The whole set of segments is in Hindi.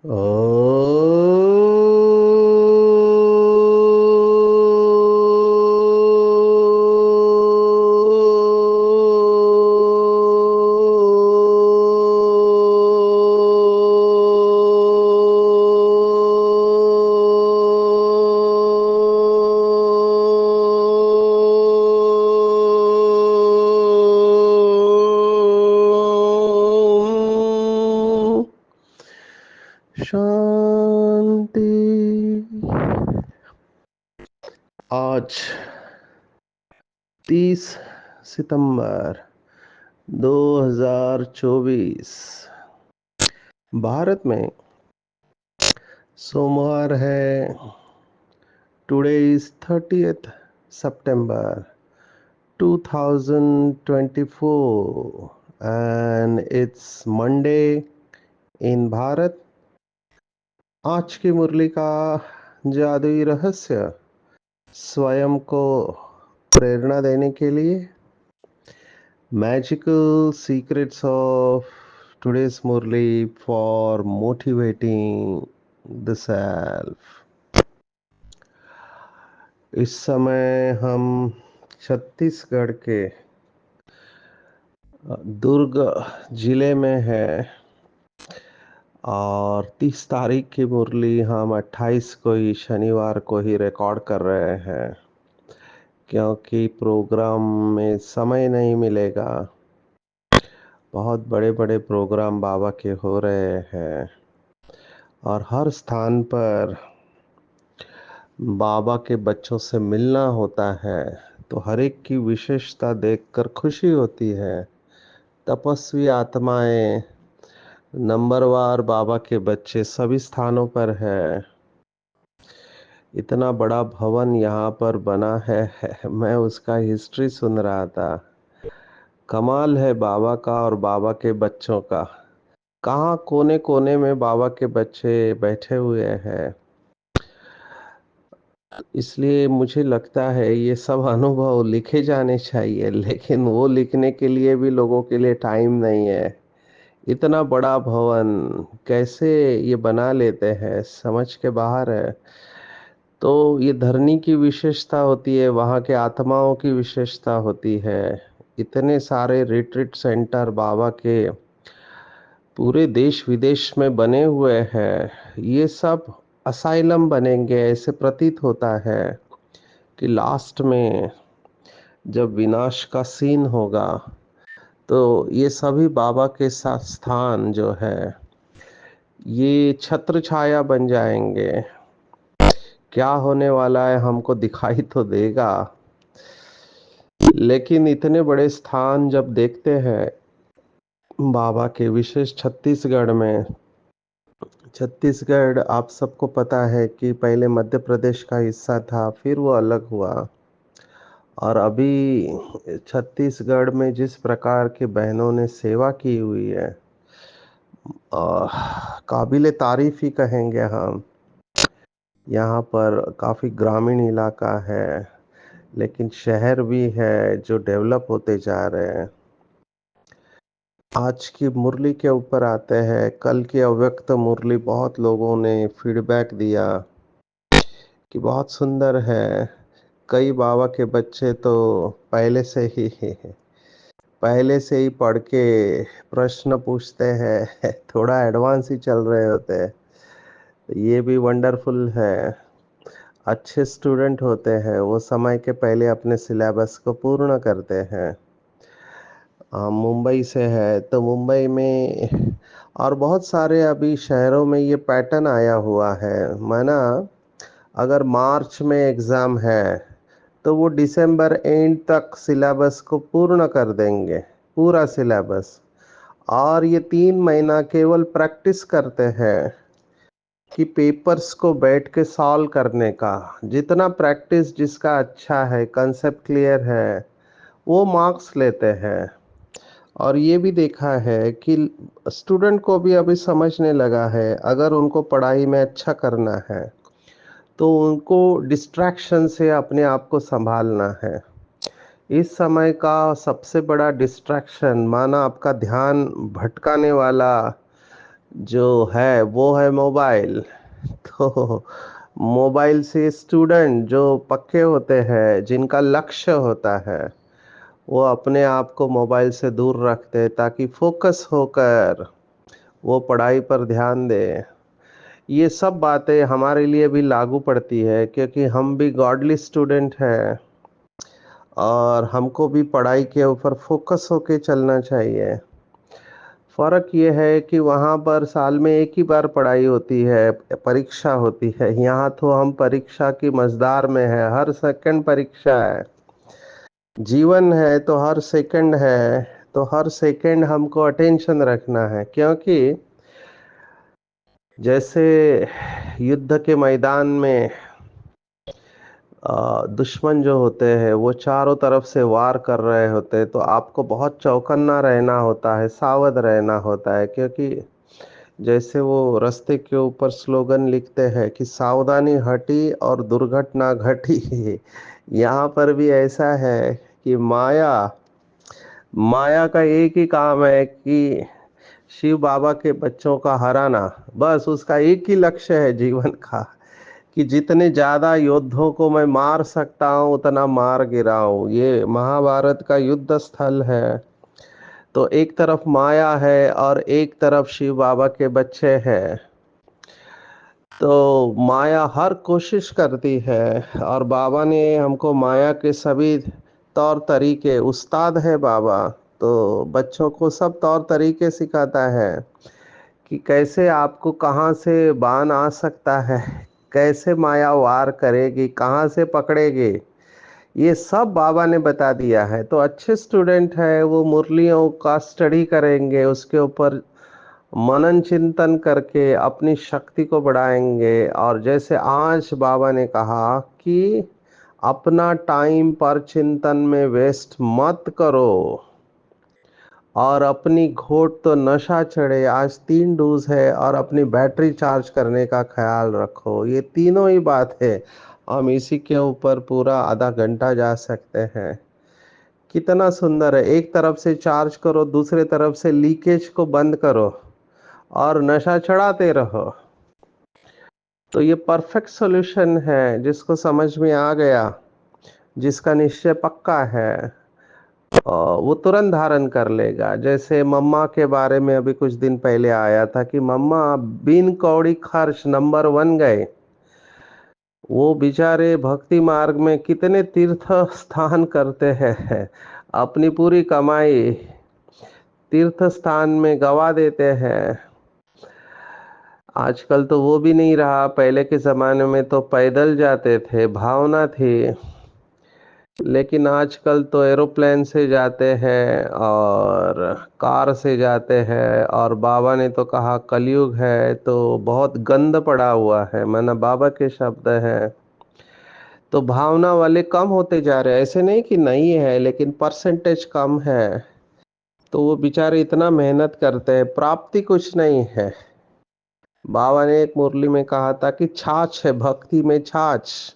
ओ शांति। आज 30 सितंबर 2024 भारत में सोमवार है। Today is 30th September 2024 and it's Monday in Bharat. आज की मुरली का जादुई रहस्य स्वयं को प्रेरणा देने के लिए Magical secrets of today's Murli for motivating the self। इस समय हम छत्तीसगढ़ के दुर्ग जिले में हैं और 30 तारीख की मुरली हम 28 को ही शनिवार को ही रिकॉर्ड कर रहे हैं, क्योंकि प्रोग्राम में समय नहीं मिलेगा। बहुत बड़े बड़े प्रोग्राम बाबा के हो रहे हैं और हर स्थान पर बाबा के बच्चों से मिलना होता है, तो हर एक की विशेषता देखकर खुशी होती है। तपस्वी आत्माएं, नंबरवार बाबा के बच्चे सभी स्थानों पर है। इतना बड़ा भवन यहाँ पर बना है। मैं उसका हिस्ट्री सुन रहा था। कमाल है बाबा का और बाबा के बच्चों का। कहाँ कोने कोने में बाबा के बच्चे बैठे हुए हैं। इसलिए मुझे लगता है ये सब अनुभव लिखे जाने चाहिए, लेकिन वो लिखने के लिए भी लोगों के लिए टाइम नहीं है। इतना बड़ा भवन कैसे ये बना लेते हैं, समझ के बाहर है। तो ये धरनी की विशेषता होती है, वहाँ के आत्माओं की विशेषता होती है। इतने सारे रिट्रीट सेंटर बाबा के पूरे देश विदेश में बने हुए हैं। ये सब असाइलम बनेंगे ऐसे प्रतीत होता है कि लास्ट में जब विनाश का सीन होगा तो ये सभी बाबा के साथ स्थान जो है ये छत्र छाया बन जाएंगे। क्या होने वाला है हमको दिखाई तो देगा, लेकिन इतने बड़े स्थान जब देखते हैं बाबा के, विशेष छत्तीसगढ़ में। छत्तीसगढ़ आप सबको पता है कि पहले मध्य प्रदेश का हिस्सा था, फिर वो अलग हुआ। और अभी छत्तीसगढ़ में जिस प्रकार के बहनों ने सेवा की हुई है, काबिले तारीफ ही कहेंगे हम। यहाँ पर काफ़ी ग्रामीण इलाका है, लेकिन शहर भी है जो डेवलप होते जा रहे हैं। आज की मुरली के ऊपर आते हैं। कल की अव्यक्त मुरली बहुत लोगों ने फीडबैक दिया कि बहुत सुंदर है। कई बाबा के बच्चे तो पहले से ही पढ़ के प्रश्न पूछते हैं। थोड़ा एडवांस ही चल रहे होते हैं। ये भी वंडरफुल है। अच्छे स्टूडेंट होते हैं, वो समय के पहले अपने सिलेबस को पूर्ण करते हैं। मुंबई से है तो मुंबई में और बहुत सारे अभी शहरों में ये पैटर्न आया हुआ है। माना अगर मार्च में एग्ज़ाम है तो वो दिसंबर एंड तक सिलेबस को पूर्ण कर देंगे, पूरा सिलेबस। और ये 3 महीना केवल प्रैक्टिस करते हैं कि पेपर्स को बैठ के सॉल्व करने का। जितना प्रैक्टिस जिसका अच्छा है, कंसेप्ट क्लियर है, वो मार्क्स लेते हैं। और ये भी देखा है कि स्टूडेंट को भी अभी समझने लगा है, अगर उनको पढ़ाई में अच्छा करना है तो उनको डिस्ट्रैक्शन से अपने आप को संभालना है। इस समय का सबसे बड़ा डिस्ट्रैक्शन माना आपका ध्यान भटकाने वाला जो है वो है मोबाइल। तो मोबाइल से स्टूडेंट जो पक्के होते हैं, जिनका लक्ष्य होता है, वो अपने आप को मोबाइल से दूर रखते हैं ताकि फोकस होकर वो पढ़ाई पर ध्यान दें। ये सब बातें हमारे लिए भी लागू पड़ती है क्योंकि हम भी गॉडली स्टूडेंट हैं और हमको भी पढ़ाई के ऊपर फोकस होके चलना चाहिए। फ़र्क ये है कि वहाँ पर साल में एक ही बार पढ़ाई होती है, परीक्षा होती है। यहाँ तो हम परीक्षा की मझधार में हैं, हर सेकंड परीक्षा है। जीवन है तो हर सेकंड है, तो हर सेकंड हमको अटेंशन रखना है क्योंकि जैसे युद्ध के मैदान में दुश्मन जो होते हैं वो चारों तरफ से वार कर रहे होते हैं, तो आपको बहुत चौकन्ना रहना होता है, सावध रहना होता है क्योंकि जैसे वो रास्ते के ऊपर स्लोगन लिखते हैं कि सावधानी हटी और दुर्घटना घटी। यहाँ पर भी ऐसा है कि माया माया का एक ही काम है कि शिव बाबा के बच्चों का हराना। बस उसका एक ही लक्ष्य है जीवन का कि जितने ज्यादा योद्धों को मैं मार सकता हूँ उतना मार गिराऊं। ये महाभारत का युद्ध स्थल है। तो एक तरफ माया है और एक तरफ शिव बाबा के बच्चे हैं। तो माया हर कोशिश करती है और बाबा ने हमको माया के सभी तौर तरीके, उस्ताद है बाबा, तो बच्चों को सब तौर तरीके सिखाता है कि कैसे आपको कहाँ से बाण आ सकता है, कैसे माया वार करेगी, कहाँ से पकड़ेगी, ये सब बाबा ने बता दिया है। तो अच्छे स्टूडेंट है वो मुरलियों का स्टडी करेंगे, उसके ऊपर मनन चिंतन करके अपनी शक्ति को बढ़ाएंगे। और जैसे आज बाबा ने कहा कि अपना टाइम पर चिंतन में वेस्ट मत करो और अपनी घोट तो नशा चढ़े, आज 3 डोज है, और अपनी बैटरी चार्ज करने का ख्याल रखो। ये तीनों ही बात है, हम इसी के ऊपर पूरा आधा घंटा जा सकते हैं। कितना सुंदर है, एक तरफ से चार्ज करो, दूसरे तरफ से लीकेज को बंद करो और नशा चढ़ाते रहो। तो ये परफेक्ट सॉल्यूशन है, जिसको समझ में आ गया, जिसका निश्चय पक्का है, वो तुरंत धारण कर लेगा। जैसे मम्मा के बारे में अभी कुछ दिन पहले आया था कि मम्मा बिन कौड़ी खर्च नंबर 1 गए। वो बेचारे भक्ति मार्ग में कितने तीर्थ स्थान करते हैं, अपनी पूरी कमाई तीर्थ स्थान में गवा देते हैं। आजकल तो वो भी नहीं रहा, पहले के जमाने में तो पैदल जाते थे, भावना थी। लेकिन आजकल तो एरोप्लेन से जाते हैं और कार से जाते हैं, और बाबा ने तो कहा कलयुग है तो बहुत गंद पड़ा हुआ है, माना बाबा के शब्द हैं। तो भावना वाले कम होते जा रहे हैं, ऐसे नहीं कि नहीं है, लेकिन परसेंटेज कम है। तो वो बेचारे इतना मेहनत करते हैं, प्राप्ति कुछ नहीं है। बाबा ने एक मुरली में कहा था कि छाछ है, भक्ति में छाछ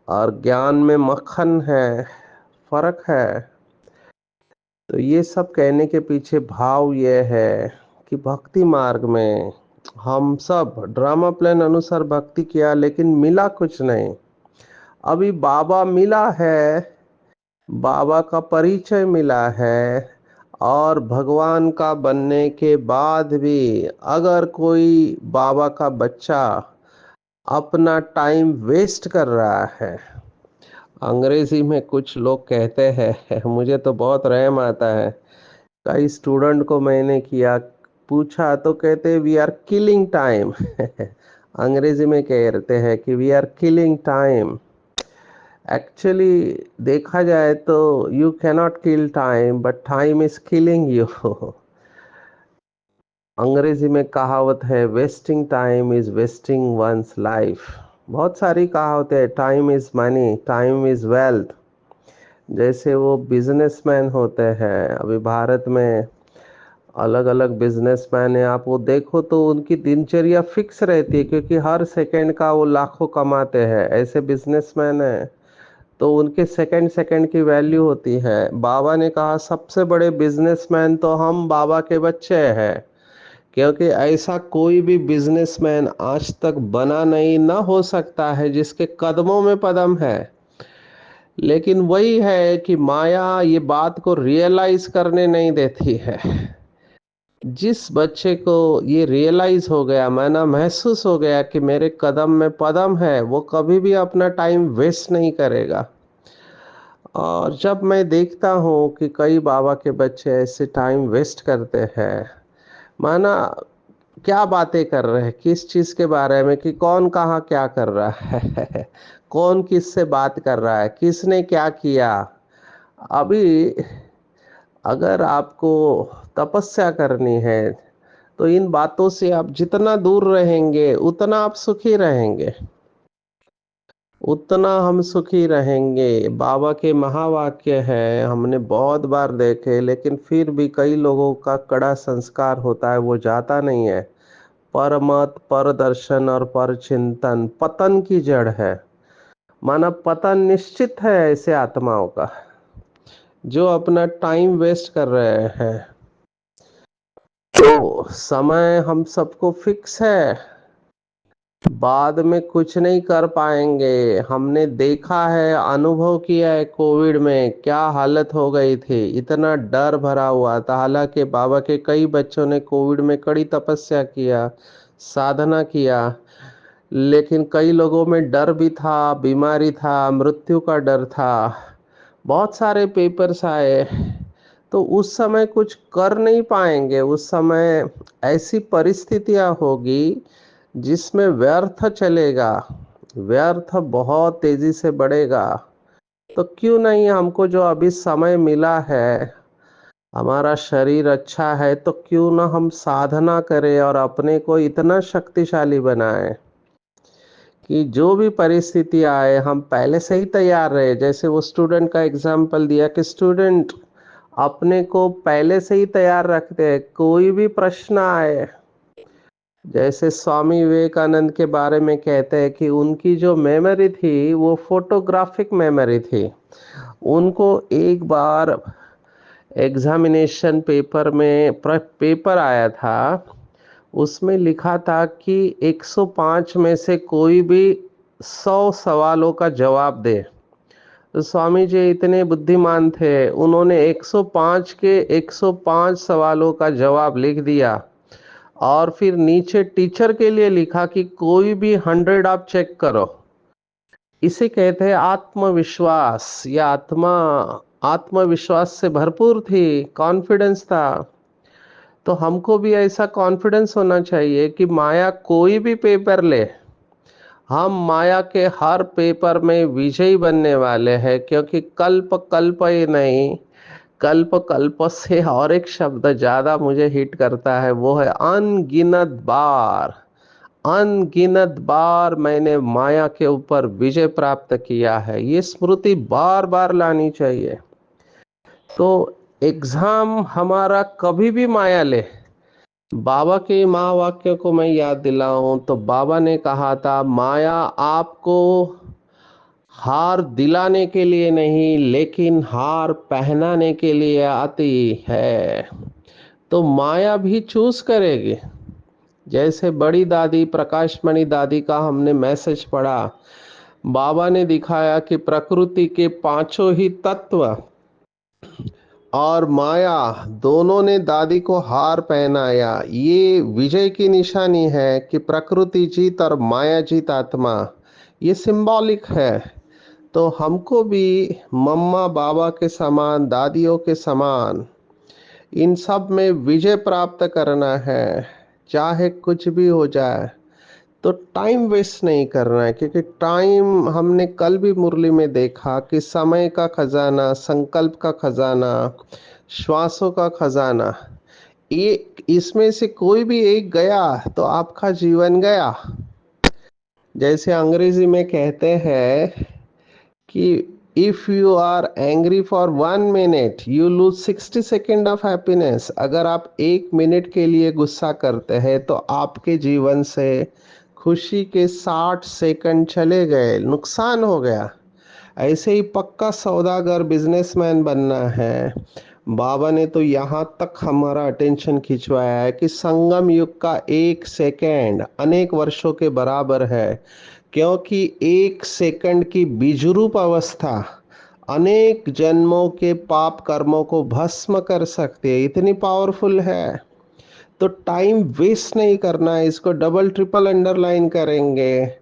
और ज्ञान में मक्खन है, फर्क है। तो ये सब कहने के पीछे भाव ये है कि भक्ति मार्ग में हम सब ड्रामा प्लान अनुसार भक्ति किया लेकिन मिला कुछ नहीं। अभी बाबा मिला है, बाबा का परिचय मिला है, और भगवान का बनने के बाद भी अगर कोई बाबा का बच्चा अपना टाइम वेस्ट कर रहा है, अंग्रेजी में कुछ लोग कहते हैं, मुझे तो बहुत रहम आता है। कई स्टूडेंट को मैंने किया पूछा तो कहते वी आर किलिंग टाइम। अंग्रेजी में कहते हैं कि we are killing time. Actually देखा जाए तो you cannot kill time but time is killing you. अंग्रेजी में कहावत है wasting time is wasting one's life. बहुत सारी कहावतें हैं, time is money, time is wealth. जैसे वो बिजनेसमैन होते हैं अभी भारत में, अलग अलग बिजनेसमैन है, आप वो देखो तो उनकी दिनचर्या फिक्स रहती है क्योंकि हर सेकंड का वो लाखों कमाते हैं, ऐसे बिजनेसमैन है। तो उनके सेकंड सेकंड की वैल्यू होती है। बाबा ने कहा सबसे बड़े बिजनेसमैन तो हम बाबा के बच्चे हैं क्योंकि ऐसा कोई भी बिजनेसमैन आज तक बना नहीं, ना हो सकता है, जिसके कदमों में पदम है। लेकिन वही है कि माया ये बात को रियलाइज करने नहीं देती है। जिस बच्चे को ये रियलाइज हो गया, माना महसूस हो गया कि मेरे कदम में पदम है, वो कभी भी अपना टाइम वेस्ट नहीं करेगा। और जब मैं देखता हूँ कि कई बाबा के बच्चे ऐसे टाइम वेस्ट करते हैं, माना क्या बातें कर रहे हैं, किस चीज के बारे में, कि कौन कहाँ क्या कर रहा है कौन किससे बात कर रहा है, किसने क्या किया। अभी अगर आपको तपस्या करनी है तो इन बातों से आप जितना दूर रहेंगे उतना आप सुखी रहेंगे, उतना हम सुखी रहेंगे। बाबा के महावाक्य है, हमने बहुत बार देखे, लेकिन फिर भी कई लोगों का कड़ा संस्कार होता है, वो जाता नहीं है। परमत, पर दर्शन और पर चिंतन पतन की जड़ है। माना पतन निश्चित है ऐसे आत्माओं का जो अपना टाइम वेस्ट कर रहे हैं। तो समय हम सबको फिक्स है, बाद में कुछ नहीं कर पाएंगे। हमने देखा है, अनुभव किया है, कोविड में क्या हालत हो गई थी, इतना डर भरा हुआ था। हालांकि बाबा के कई बच्चों ने कोविड में कड़ी तपस्या किया, साधना किया, लेकिन कई लोगों में डर भी था, बीमारी था, मृत्यु का डर था। बहुत सारे पेपर्स आए, तो उस समय कुछ कर नहीं पाएंगे। उस समय ऐसी परिस्थितियां होगी जिसमें व्यर्थ चलेगा, व्यर्थ बहुत तेजी से बढ़ेगा। तो क्यों नहीं, हमको जो अभी समय मिला है, हमारा शरीर अच्छा है, तो क्यों ना हम साधना करें और अपने को इतना शक्तिशाली बनाएं कि जो भी परिस्थिति आए हम पहले से ही तैयार रहे। जैसे वो स्टूडेंट का एग्जाम्पल दिया कि स्टूडेंट अपने को पहले से ही तैयार रखते हैं, कोई भी प्रश्न आए। जैसे स्वामी विवेकानंद के बारे में कहते हैं कि उनकी जो मेमोरी थी वो फोटोग्राफिक मेमोरी थी। उनको एक बार एग्जामिनेशन पेपर में पेपर आया था, उसमें लिखा था कि 105 में से कोई भी 100 सवालों का जवाब दे। तो स्वामी जी इतने बुद्धिमान थे, उन्होंने 105 के 105 सवालों का जवाब लिख दिया और फिर नीचे टीचर के लिए लिखा कि कोई भी 100 आप चेक करो। इसे कहते हैं आत्मविश्वास। या आत्मा आत्मविश्वास से भरपूर थी, कॉन्फिडेंस था। तो हमको भी ऐसा कॉन्फिडेंस होना चाहिए कि माया कोई भी पेपर ले, हम माया के हर पेपर में विजयी बनने वाले हैं। क्योंकि कल्प कल्प ही नहीं, कल्प कल्प से और एक शब्द ज्यादा मुझे हिट करता है, वो है अनगिनत बार। अनगिनत बार मैंने माया के ऊपर विजय प्राप्त किया है, ये स्मृति बार बार लानी चाहिए। तो एग्जाम हमारा कभी भी माया ले, बाबा के महावाक्य को मैं याद दिलाऊं तो बाबा ने कहा था, माया आपको हार दिलाने के लिए नहीं, लेकिन हार पहनाने के लिए आती है। तो माया भी चूज करेगी। जैसे बड़ी दादी प्रकाशमणि दादी का हमने मैसेज पढ़ा, बाबा ने दिखाया कि प्रकृति के पांचों ही तत्व और माया दोनों ने दादी को हार पहनाया। ये विजय की निशानी है कि प्रकृति जीत और माया जीत आत्मा, ये सिंबॉलिक है। तो हमको भी मम्मा बाबा के समान, दादियों के समान इन सब में विजय प्राप्त करना है, चाहे कुछ भी हो जाए। तो टाइम वेस्ट नहीं करना है, क्योंकि टाइम हमने कल भी मुरली में देखा कि समय का खजाना, संकल्प का खजाना, श्वासों का खजाना, ये इसमें से कोई भी एक गया तो आपका जीवन गया। जैसे अंग्रेजी में कहते हैं कि if you are angry for 1 minute you lose 60 second of happiness. अगर आप 1 मिनट के लिए गुस्सा करते हैं तो आपके जीवन से खुशी के 60 सेकंड चले गए, नुकसान हो गया। ऐसे ही पक्का सौदागर बिजनेसमैन बनना है, बाबा ने तो यहाँ तक हमारा अटेंशन खिंचवाया है कि संगम युग का एक सेकंड अनेक वर्षों के बराबर है, क्योंकि एक सेकंड की बीजरूप अवस्था अनेक जन्मों के पाप कर्मों को भस्म कर सकती है, इतनी पावरफुल है। तो टाइम वेस्ट नहीं करना है, इसको डबल ट्रिपल अंडरलाइन करेंगे।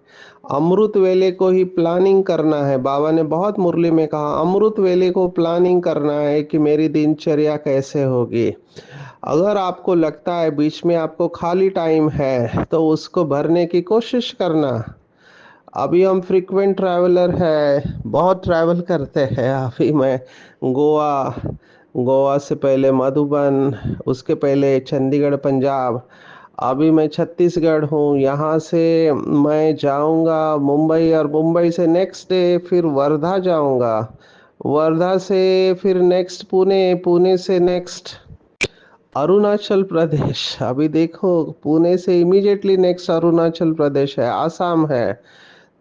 अमृत वेले को ही प्लानिंग करना है। बाबा ने बहुत मुरली में कहा अमृत वेले को प्लानिंग करना है कि मेरी दिनचर्या कैसे होगी। अगर आपको लगता है बीच में आपको खाली टाइम है तो उसको भरने की कोशिश करना। अभी हम फ्रीक्वेंट ट्रैवलर है, बहुत ट्रैवल करते हैं। अभी मैं गोवा, गोवा से पहले मधुबन, उसके पहले चंडीगढ़ पंजाब, अभी मैं छत्तीसगढ़ हूँ। यहाँ से मैं जाऊँगा मुंबई और मुंबई से नेक्स्ट डे फिर वर्धा जाऊँगा, वर्धा से फिर नेक्स्ट पुणे, पुणे से नेक्स्ट अरुणाचल प्रदेश। अभी देखो पुणे से इमीडिएटली नेक्स्ट अरुणाचल प्रदेश है, आसाम है।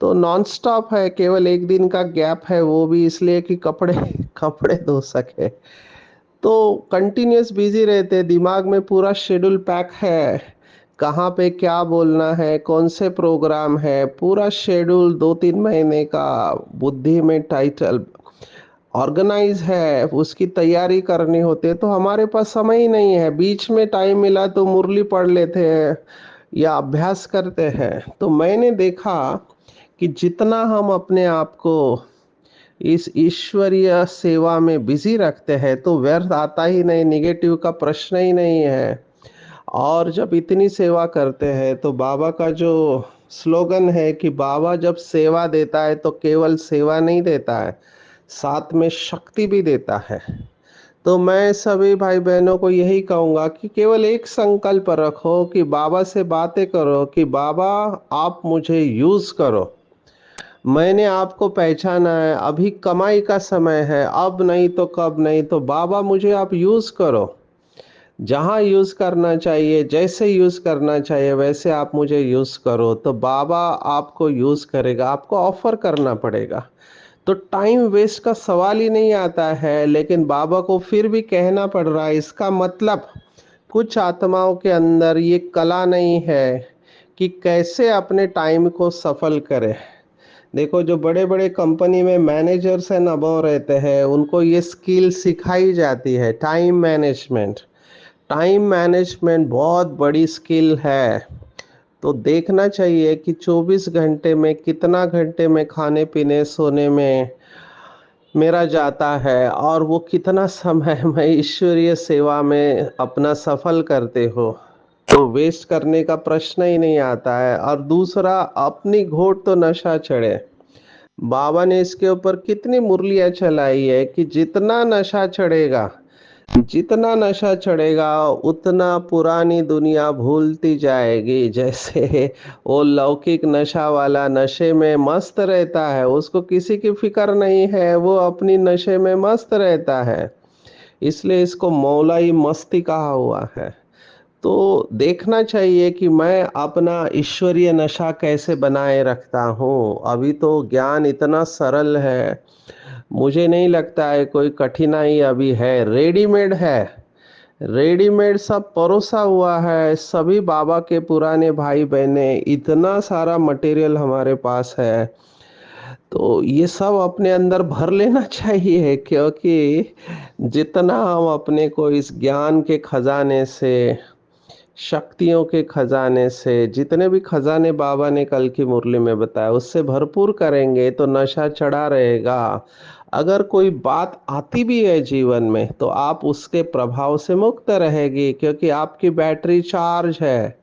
तो नॉन स्टॉप है, केवल एक दिन का गैप है, वो भी इसलिए कि कपड़े कपड़े धो सके। तो कंटिन्यूअस बिजी रहते, दिमाग में पूरा शेड्यूल पैक है, कहाँ पे क्या बोलना है, कौन से प्रोग्राम है, पूरा शेड्यूल 2-3 महीने का बुद्धि में टाइटल ऑर्गेनाइज है, उसकी तैयारी करनी होती है। तो हमारे पास समय ही नहीं है। बीच में टाइम मिला तो मुरली पढ़ लेते हैं या अभ्यास करते हैं। तो मैंने देखा कि जितना हम अपने आप को इस ईश्वरीय सेवा में बिजी रखते हैं तो व्यर्थ आता ही नहीं, निगेटिव का प्रश्न ही नहीं है। और जब इतनी सेवा करते हैं तो बाबा का जो स्लोगन है कि बाबा जब सेवा देता है तो केवल सेवा नहीं देता है, साथ में शक्ति भी देता है। तो मैं सभी भाई बहनों को यही कहूँगा कि केवल एक संकल्प रखो कि बाबा से बातें करो कि बाबा आप मुझे यूज़ करो। मैंने आपको पहचाना है, अभी कमाई का समय है, अब नहीं तो कब नहीं, तो बाबा मुझे आप यूज़ करो। जहाँ यूज़ करना चाहिए, जैसे यूज़ करना चाहिए वैसे आप मुझे यूज़ करो। तो बाबा आपको यूज़ करेगा, आपको ऑफ़र करना पड़ेगा। तो टाइम वेस्ट का सवाल ही नहीं आता है, लेकिन बाबा को फिर भी कहना पड़ रहा है। इसका मतलब कुछ आत्माओं के अंदर ये कला नहीं है कि कैसे अपने टाइम को सफल करें। देखो जो बड़े बड़े कंपनी में मैनेजर्स हैं अबव रहते हैं, उनको ये स्किल सिखाई जाती है, टाइम मैनेजमेंट। टाइम मैनेजमेंट बहुत बड़ी स्किल है। तो देखना चाहिए कि 24 घंटे में कितना घंटे में खाने पीने सोने में मेरा जाता है और वो कितना समय मैं ईश्वरीय सेवा में अपना सफल करते हो। तो वेस्ट करने का प्रश्न ही नहीं आता है। और दूसरा, अपनी घोट तो नशा चढ़े। बाबा ने इसके ऊपर कितनी मुरलियां चलाई है कि जितना नशा चढ़ेगा, जितना नशा चढ़ेगा उतना पुरानी दुनिया भूलती जाएगी। जैसे वो लौकिक नशा वाला नशे में मस्त रहता है, उसको किसी की फिक्र नहीं है, वो अपनी नशे में मस्त रहता है। इसलिए इसको मौलाई मस्ती कहा हुआ है। तो देखना चाहिए कि मैं अपना ईश्वरीय नशा कैसे बनाए रखता हूँ। अभी तो ज्ञान इतना सरल है, मुझे नहीं लगता है कोई कठिनाई अभी है, रेडीमेड है। रेडीमेड सब परोसा हुआ है। सभी बाबा के पुराने भाई बहने, इतना सारा मटेरियल हमारे पास है। तो ये सब अपने अंदर भर लेना चाहिए, क्योंकि जितना हम अपने को इस ज्ञान के खजाने से, शक्तियों के खजाने से, जितने भी खजाने बाबा ने कल की मुरली में बताया उससे भरपूर करेंगे तो नशा चढ़ा रहेगा। अगर कोई बात आती भी है जीवन में तो आप उसके प्रभाव से मुक्त रहेगी, क्योंकि आपकी बैटरी चार्ज है।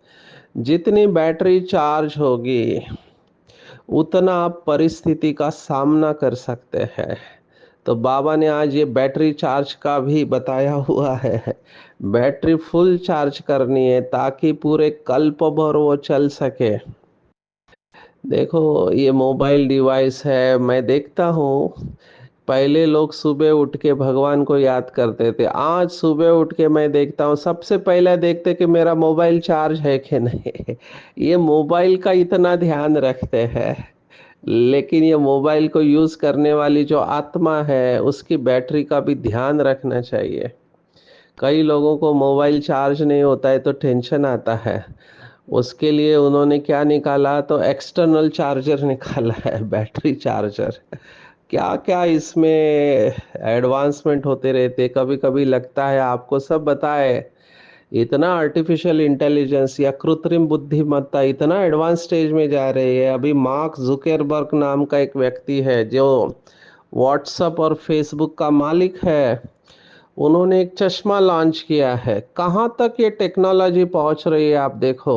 जितनी बैटरी चार्ज होगी उतना आप परिस्थिति का सामना कर सकते हैं। तो बाबा ने आज ये बैटरी चार्ज का भी बताया हुआ है। बैटरी फुल चार्ज करनी है ताकि पूरे कल्प भर वो चल सके। देखो ये मोबाइल डिवाइस है, मैं देखता हूँ पहले लोग सुबह उठ के भगवान को याद करते थे, आज सुबह उठ के मैं देखता हूँ सबसे पहले देखते कि मेरा मोबाइल चार्ज है कि नहीं। ये मोबाइल का इतना ध्यान रखते हैं, लेकिन ये मोबाइल को यूज करने वाली जो आत्मा है उसकी बैटरी का भी ध्यान रखना चाहिए। कई लोगों को मोबाइल चार्ज नहीं होता है तो टेंशन आता है। उसके लिए उन्होंने क्या निकाला, तो एक्सटर्नल चार्जर निकाला है, बैटरी चार्जर। क्या-क्या इसमें एडवांसमेंट होते रहते, कभी-कभी लगता है आपको सब बताए, इतना आर्टिफिशियल इंटेलिजेंस या कृत्रिम बुद्धिमत्ता इतना एडवांस स्टेज में जा रही है। अभी मार्क जुकरबर्ग नाम का एक व्यक्ति है जो व्हाट्सएप और फेसबुक का मालिक है। उन्होंने एक चश्मा लॉन्च किया है। कहाँ तक ये टेक्नोलॉजी पहुंच रही है आप देखो।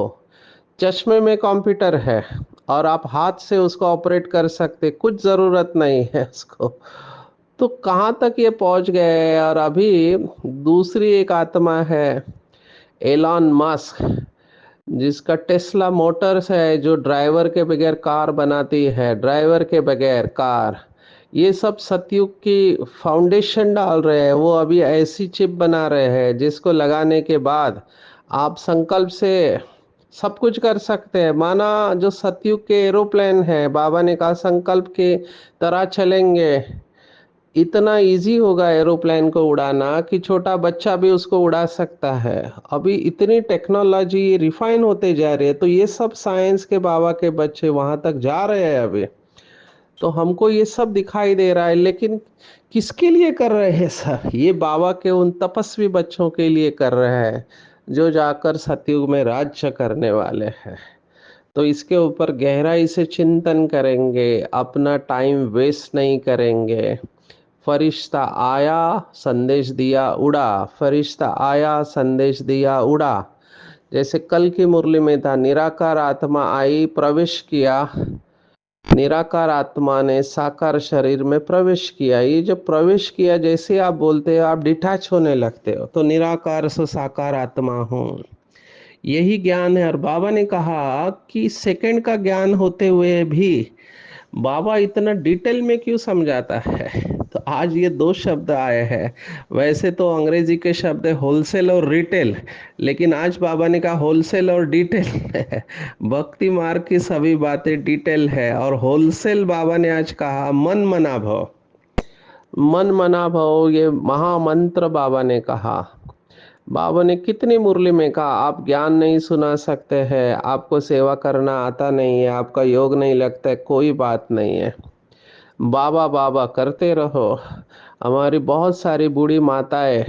चश्मे में कंप्यूटर है और आप हाथ से उसको ऑपरेट कर सकते, कुछ ज़रूरत नहीं है उसको। तो कहाँ तक ये पहुंच गए हैं। और अभी दूसरी एक आत्मा है, एलॉन मस्क, जिसका टेस्ला मोटर्स है, जो ड्राइवर के बगैर कार बनाती है, ड्राइवर के बगैर कार। ये सब सतयुग की फाउंडेशन डाल रहे हैं। वो अभी ऐसी चिप बना रहे हैं जिसको लगाने के बाद आप संकल्प से सब कुछ कर सकते हैं। माना जो सतयुग के एरोप्लेन है, बाबा ने कहा संकल्प के तरह चलेंगे, इतना इजी होगा एरोप्लेन को उड़ाना कि छोटा बच्चा भी उसको उड़ा सकता है। अभी इतनी टेक्नोलॉजी रिफाइन होते जा रही है, तो ये सब साइंस के बाबा के बच्चे वहां तक जा रहे हैं अभी। तो हमको ये सब दिखाई दे रहा है, लेकिन किसके लिए कर रहे हैं सर? ये बाबा के उन तपस्वी बच्चों के लिए कर रहे हैं जो जाकर सतयुग में राज्य करने वाले हैं। तो इसके ऊपर गहराई से चिंतन करेंगे, अपना टाइम वेस्ट नहीं करेंगे। फरिश्ता आया, संदेश दिया, उड़ा। फरिश्ता आया, संदेश दिया, उड़ा। जैसे कल की मुरली में था, निराकार आत्मा आई, प्रवेश किया। निराकार आत्मा ने साकार शरीर में प्रवेश किया। ये जब प्रवेश किया, जैसे आप बोलते हो आप डिटैच होने लगते हो, तो निराकार से साकार आत्मा हूँ, यही ज्ञान है। और बाबा ने कहा कि सेकंड का ज्ञान होते हुए भी बाबा इतना डिटेल में क्यों समझाता है। तो आज ये दो शब्द आए हैं। वैसे तो अंग्रेजी के शब्द है होलसेल और रिटेल, लेकिन आज बाबा ने कहा होलसेल और डिटेल है। भक्ति मार्ग की सभी बातें डिटेल है, और होलसेल बाबा ने आज कहा मन मना भव। मन मना भव ये महामंत्र बाबा ने कहा। बाबा ने कितनी मुरली में कहा, आप ज्ञान नहीं सुना सकते हैं, आपको सेवा करना आता नहीं है, आपका योग नहीं लगता है, कोई बात नहीं है, बाबा बाबा करते रहो। हमारी बहुत सारी बूढ़ी माताएं,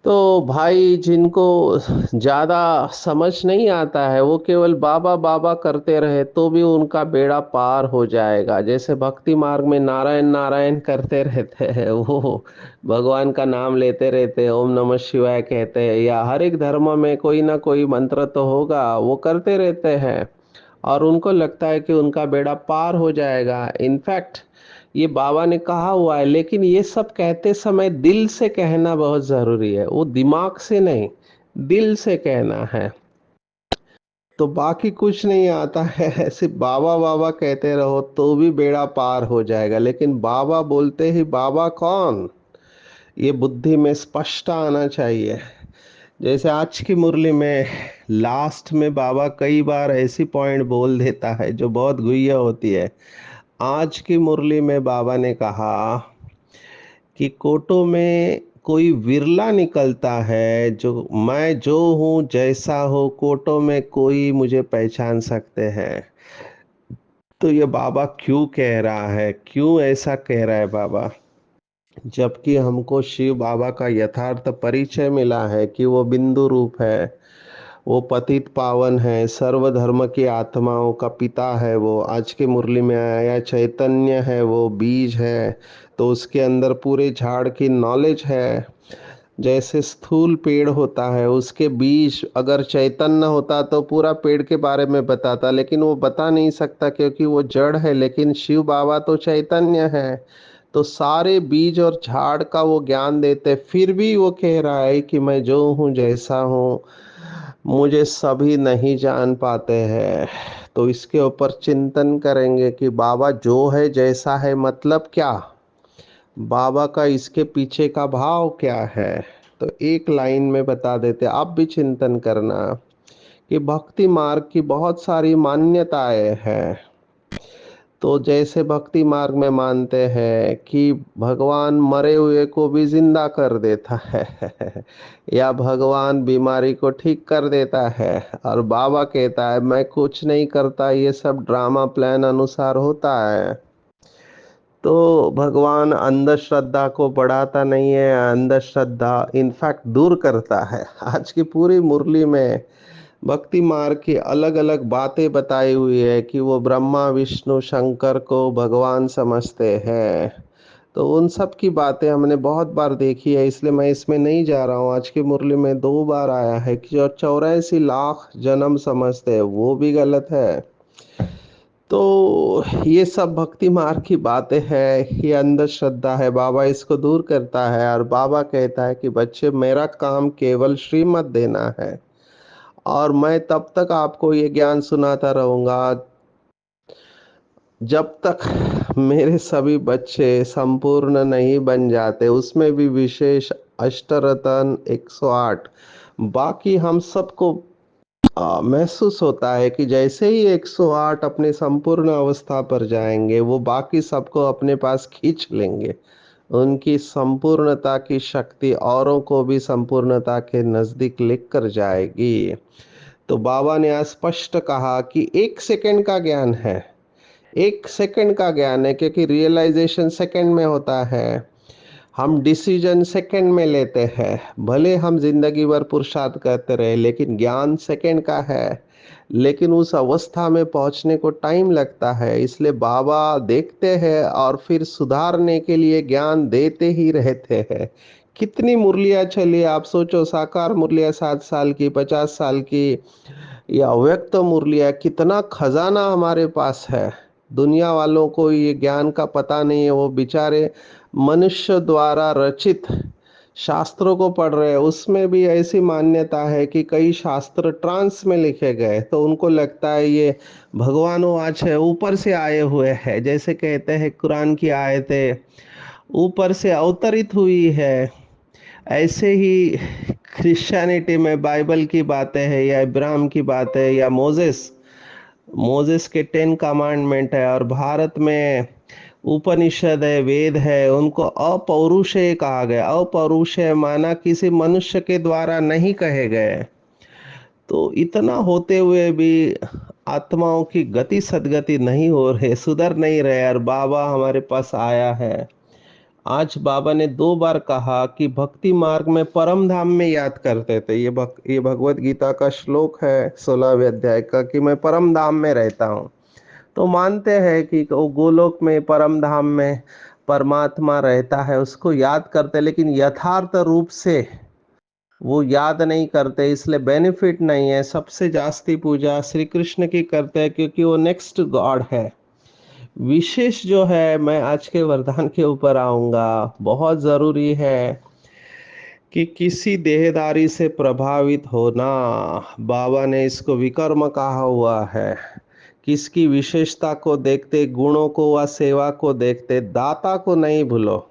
तो भाई जिनको ज़्यादा समझ नहीं आता है, वो केवल बाबा बाबा करते रहे तो भी उनका बेड़ा पार हो जाएगा। जैसे भक्ति मार्ग में नारायण नारायण करते रहते हैं, वो भगवान का नाम लेते रहते हैं, ओम नमः शिवाय कहते हैं, या हर एक धर्म में कोई ना कोई मंत्र तो होगा, वो करते रहते हैं और उनको लगता है कि उनका बेड़ा पार हो जाएगा। इनफैक्ट ये बाबा ने कहा हुआ है, लेकिन ये सब कहते समय दिल से कहना बहुत जरूरी है, वो दिमाग से नहीं, दिल से कहना है। तो बाकी कुछ नहीं आता है, सिर्फ बाबा बाबा कहते रहो तो भी बेड़ा पार हो जाएगा। लेकिन बाबा बोलते ही बाबा कौन, ये बुद्धि में स्पष्ट आना चाहिए। जैसे आज की मुरली में लास्ट में बाबा कई बार ऐसी पॉइंट बोल देता है जो बहुत गुह्य होती है। आज की मुरली में बाबा ने कहा कि कोटो में कोई विरला निकलता है जो मैं जो हूँ जैसा हो, कोटो में कोई मुझे पहचान सकते हैं। तो ये बाबा क्यों कह रहा है, क्यों ऐसा कह रहा है बाबा, जबकि हमको शिव बाबा का यथार्थ परिचय मिला है कि वो बिंदु रूप है, वो पतित पावन है, सर्वधर्म की आत्माओं का पिता है। वो आज के मुरली में आया, चैतन्य है, वो बीज है, तो उसके अंदर पूरे झाड़ की नॉलेज है। जैसे स्थूल पेड़ होता है, उसके बीज अगर चैतन्य होता तो पूरा पेड़ के बारे में बताता, लेकिन वो बता नहीं सकता क्योंकि वो जड़ है। लेकिन शिव बाबा तो चैतन्य है, तो सारे बीज और झाड़ का वो ज्ञान देते, फिर भी वो कह रहा है कि मैं जो हूँ जैसा हूँ, मुझे सभी नहीं जान पाते हैं। तो इसके ऊपर चिंतन करेंगे कि बाबा जो है जैसा है, मतलब क्या, बाबा का इसके पीछे का भाव क्या है। तो एक लाइन में बता देते, आप भी चिंतन करना कि भक्ति मार्ग की बहुत सारी मान्यताएं हैं। तो जैसे भक्ति मार्ग में मानते हैं कि भगवान मरे हुए को भी जिंदा कर देता है या भगवान बीमारी को ठीक कर देता है, और बाबा कहता है मैं कुछ नहीं करता, ये सब ड्रामा प्लान अनुसार होता है। तो भगवान अंधश्रद्धा को बढ़ाता नहीं है, अंधश्रद्धा इनफैक्ट दूर करता है। आज की पूरी मुरली में भक्ति मार्ग की अलग अलग बातें बताई हुई है कि वो ब्रह्मा विष्णु शंकर को भगवान समझते हैं। तो उन सब की बातें हमने बहुत बार देखी है, इसलिए मैं इसमें नहीं जा रहा हूँ। आज की मुरली में 2 बार आया है कि जो 84 लाख जन्म समझते हैं वो भी गलत है। तो ये सब भक्ति मार्ग की बातें हैं, ये अंधश्रद्धा है। बाबा इसको दूर करता है और बाबा कहता है कि बच्चे मेरा काम केवल श्रीमत देना है, और मैं तब तक आपको ये ज्ञान सुनाता रहूंगा जब तक मेरे सभी बच्चे संपूर्ण नहीं बन जाते, उसमें भी विशेष अष्टरतन 108। बाकी हम सबको महसूस होता है कि जैसे ही 108 अपने संपूर्ण अवस्था पर जाएंगे वो बाकी सबको अपने पास खींच लेंगे। उनकी संपूर्णता की शक्ति औरों को भी संपूर्णता के नजदीक लेकर जाएगी। तो बाबा ने आज स्पष्ट कहा कि 1 सेकंड का ज्ञान है, 1 सेकंड का ज्ञान है, क्योंकि रियलाइजेशन सेकंड में होता है। हम डिसीजन सेकंड में लेते हैं, भले हम जिंदगी भर पुरुषार्थ करते रहे, लेकिन ज्ञान सेकंड का है। लेकिन उस अवस्था में पहुंचने को टाइम लगता है, इसलिए बाबा देखते हैं और फिर सुधारने के लिए ज्ञान देते ही रहते हैं। कितनी मुरलियां चली, आप सोचो, साकार मुरलियां 7 साल की, 50 साल की, ये अव्यक्त मुरलियां, कितना खजाना हमारे पास है। दुनिया वालों को ये ज्ञान का पता नहीं है, वो बेचारे मनुष्य द्वारा रचित शास्त्रों को पढ़ रहे हैं। उसमें भी ऐसी मान्यता है कि कई शास्त्र ट्रांस में लिखे गए, तो उनको लगता है ये भगवानों है, ऊपर से आए हुए हैं। जैसे कहते हैं कुरान की आयतें ऊपर से अवतरित हुई है, ऐसे ही क्रिश्चियनिटी में बाइबल की बातें हैं या इब्राहिम की बातें है या मोजेस मोजेस के 10 कमांडमेंट है, और भारत में उपनिषद है, वेद है, उनको अपौरुषेय कहा गया। अपौरुषेय माना किसी मनुष्य के द्वारा नहीं कहे गए। तो इतना होते हुए भी आत्माओं की गति सदगति नहीं हो रहे, सुधर नहीं रहे, और बाबा हमारे पास आया है। आज बाबा ने 2 बार कहा कि भक्ति मार्ग में परम धाम में याद करते थे। ये भगवत गीता का श्लोक है 16वें अध्याय का, कि मैं परम धाम में रहता हूँ। तो मानते हैं कि वो गोलोक में परम धाम में परमात्मा रहता है, उसको याद करते, लेकिन यथार्थ रूप से वो याद नहीं करते, इसलिए बेनिफिट नहीं है। सबसे जास्ती पूजा श्री कृष्ण की करते हैं, क्योंकि वो नेक्स्ट गॉड है। विशेष जो है, मैं आज के वरदान के ऊपर आऊंगा। बहुत जरूरी है कि किसी देहदारी से प्रभावित होना, बाबा ने इसको विकर्म कहा हुआ है। किसकी विशेषता को देखते, गुणों को व सेवा को देखते, दाता को नहीं भूलो।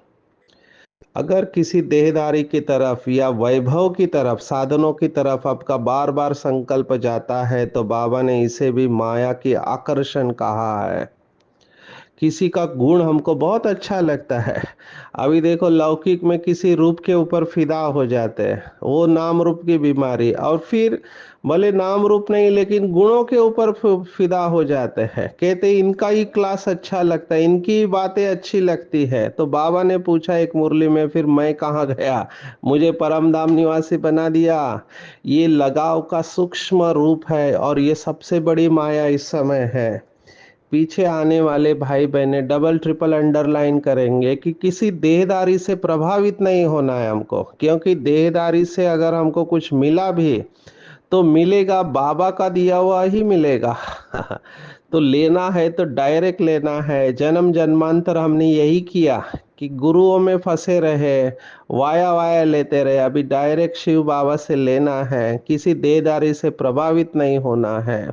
अगर किसी देहदारी की तरफ या वैभव की तरफ, साधनों की तरफ आपका बार बार संकल्प जाता है, तो बाबा ने इसे भी माया की आकर्षण कहा है। किसी का गुण हमको बहुत अच्छा लगता है, अभी देखो लौकिक में किसी रूप के ऊपर फिदा हो जाते हैं, वो नाम रूप की बीमारी, और फिर भले नाम रूप नहीं लेकिन गुणों के ऊपर फिदा हो जाते हैं। कहते इनका ही क्लास अच्छा लगता है, इनकी बातें अच्छी लगती है। तो बाबा ने पूछा एक मुरली में, फिर मैं कहाँ गया, मुझे परम धाम निवासी बना दिया। ये लगाव का सूक्ष्म रूप है, और ये सबसे बड़ी माया इस समय है। पीछे आने वाले भाई बहने डबल ट्रिपल अंडरलाइन करेंगे कि किसी देहदारी से प्रभावित नहीं होना है हमको, क्योंकि देहदारी से अगर हमको कुछ मिला भी तो मिलेगा बाबा का दिया हुआ ही मिलेगा तो लेना है तो डायरेक्ट लेना है। जन्म जन्मांतर हमने यही किया कि गुरुओं में फंसे रहे, वाया वाया लेते रहे। अभी डायरेक्ट शिव बाबा से लेना है, किसी देहदारी से प्रभावित नहीं होना है।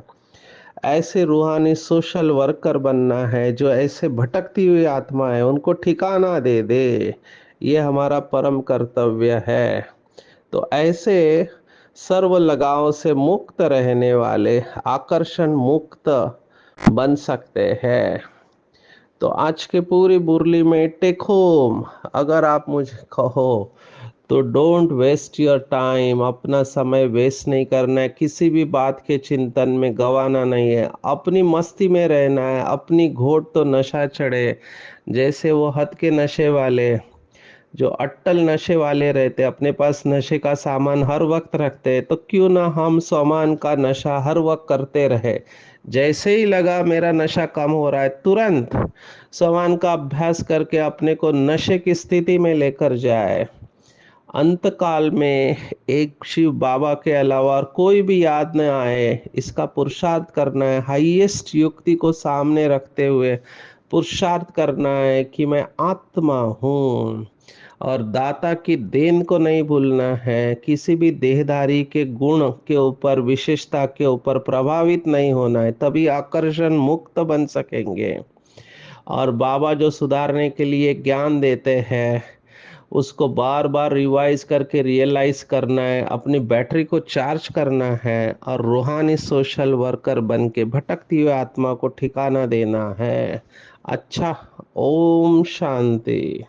ऐसे रूहानी सोशल वर्कर बनना है जो ऐसे भटकती हुई आत्मा है उनको ठिकाना दे दे, ये हमारा परम कर्तव्य है। तो ऐसे सर्व लगाव से मुक्त रहने वाले आकर्षण मुक्त बन सकते हैं। तो आज के पूरी बुरली में टेक होम, अगर आप मुझे कहो तो डोंट वेस्ट योर टाइम, अपना समय वेस्ट नहीं करना है, किसी भी बात के चिंतन में गवाना नहीं है, अपनी मस्ती में रहना है। अपनी घोट तो नशा चढ़े, जैसे वो हद के नशे वाले जो अट्टल नशे वाले रहते, अपने पास नशे का सामान हर वक्त रखते, तो क्यों ना हम सामान का नशा हर वक्त करते रहे। जैसे ही लगा मेरा नशा कम हो रहा है, तुरंत सामान का अभ्यास करके अपने को नशे की स्थिति में लेकर जाए। अंत काल में एक शिव बाबा के अलावा और कोई भी याद न आए, इसका पुरुषार्थ करना है। हाईएस्ट युक्ति को सामने रखते हुए पुरुषार्थ करना है कि मैं आत्मा हूँ, और दाता की देन को नहीं भूलना है। किसी भी देहधारी के गुण के ऊपर, विशेषता के ऊपर प्रभावित नहीं होना है, तभी आकर्षण मुक्त बन सकेंगे। और बाबा जो सुधारने के लिए ज्ञान देते हैं, उसको बार बार रिवाइज करके रियलाइज करना है, अपनी बैटरी को चार्ज करना है, और रूहानी सोशल वर्कर बन के भटकती हुई आत्मा को ठिकाना देना है। अच्छा, ओम शांति।